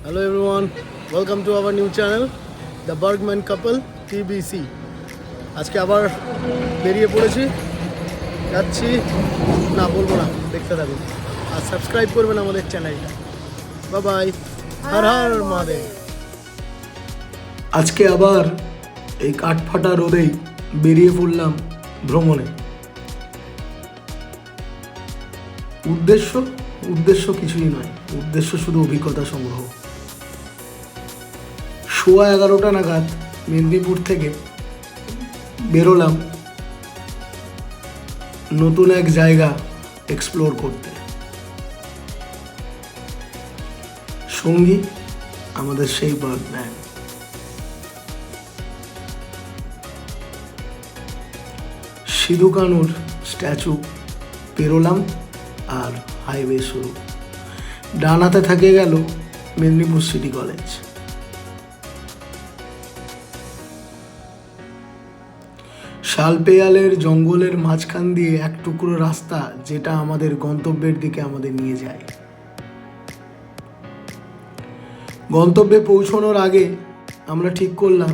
Hello everyone, welcome to our new channel, The Bergman Couple TBC. আজকে আবার বেরিয়ে পড়েছি, যাচ্ছি না বলবো না, দেখতে থাকুন আর সাবস্ক্রাইব করবেন আমাদের চ্যানেলটা। Bye bye, Har Har Mahadev. আজকে আবার এই কাঠফাটা রোদেই বেরিয়ে পড়লাম ভ্রমণে। উদ্দেশ্য কিছুই নয়, উদ্দেশ্য শুধু অভিজ্ঞতা সংগ্রহ। 11:15 নাগাদ মেদিনীপুর থেকে বেরোলাম নতুন এক জায়গা এক্সপ্লোর করতে। সঙ্গী আমাদের সেই বার্গম্যান। সিধু কানুর স্ট্যাচু পেরোলাম আর হাইওয়ে শুরু। ডান হাতে থাকে গেল মেদিনীপুর সিটি কলেজ। শালপেয়ালের জঙ্গলের মাঝখান দিয়ে এক টুকরো রাস্তা, যেটা আমাদের গন্তব্যের দিকে আমাদের নিয়ে যায়। গন্তব্যে পৌঁছানোর আগে আমরা ঠিক করলাম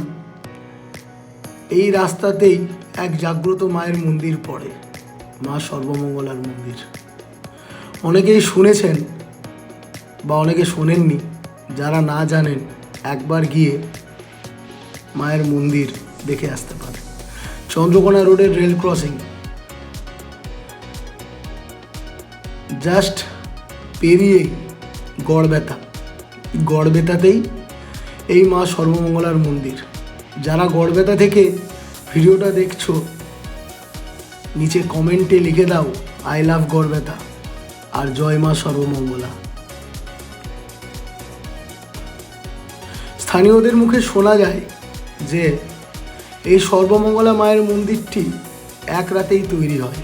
এই রাস্তাতেই এক জাগ্রত মায়ের মন্দির পড়ে, মা সর্বমঙ্গলার মন্দির। অনেকেই শুনেছেন বা অনেকে শোনেননি। যারা না জানেন একবার গিয়ে মায়ের মন্দির দেখে আসতে পারে। চন্দ্রকোনা রোডের রেল ক্রসিং, জাস্ট পেরিয়ে গড়বেতাতেই এই মা সর্বমঙ্গলার মন্দির। যারা গড়বেতা থেকে ভিডিওটা দেখছো, নিচে কমেন্টে লিখে দাও আই লাভ গড়বেতা আর জয় মা সর্বমঙ্গলা। স্থানীয়দের মুখে শোনা যায় যে এই সর্বমঙ্গলা মায়ের মন্দিরটি এক রাতেই তৈরি হয়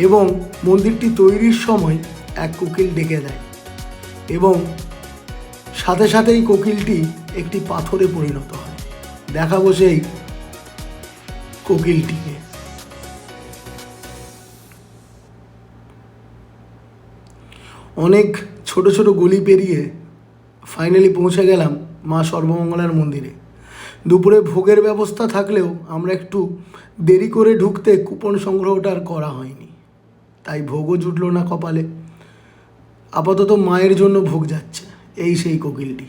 এবং মন্দিরটি তৈরির সময় এক কোকিল ডেকে দেয় এবং সাথে সাথেই কোকিলটি একটি পাথরে পরিণত হয়। দেখাবো সেই কোকিলটিকে। অনেক ছোট ছোট গলি পেরিয়ে ফাইনালি পৌঁছে গেলাম মা সর্বমঙ্গলার মন্দিরে। দুপুরে ভোগের ব্যবস্থা থাকলেও আমরা একটু দেরি করে ঢুকতে কুপন সংগ্রহটা আর করা হয়নি, তাই ভোগও জুটল না কপালে। আপাতত মায়ের জন্য ভোগ যাচ্ছে, এই সেই কোকিলটি।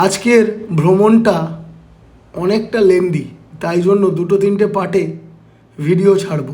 আজকের ভ্রমণটা অনেকটা লেন্দি, তাই জন্য 2-3টে পার্টে ভিডিও ছাড়ব।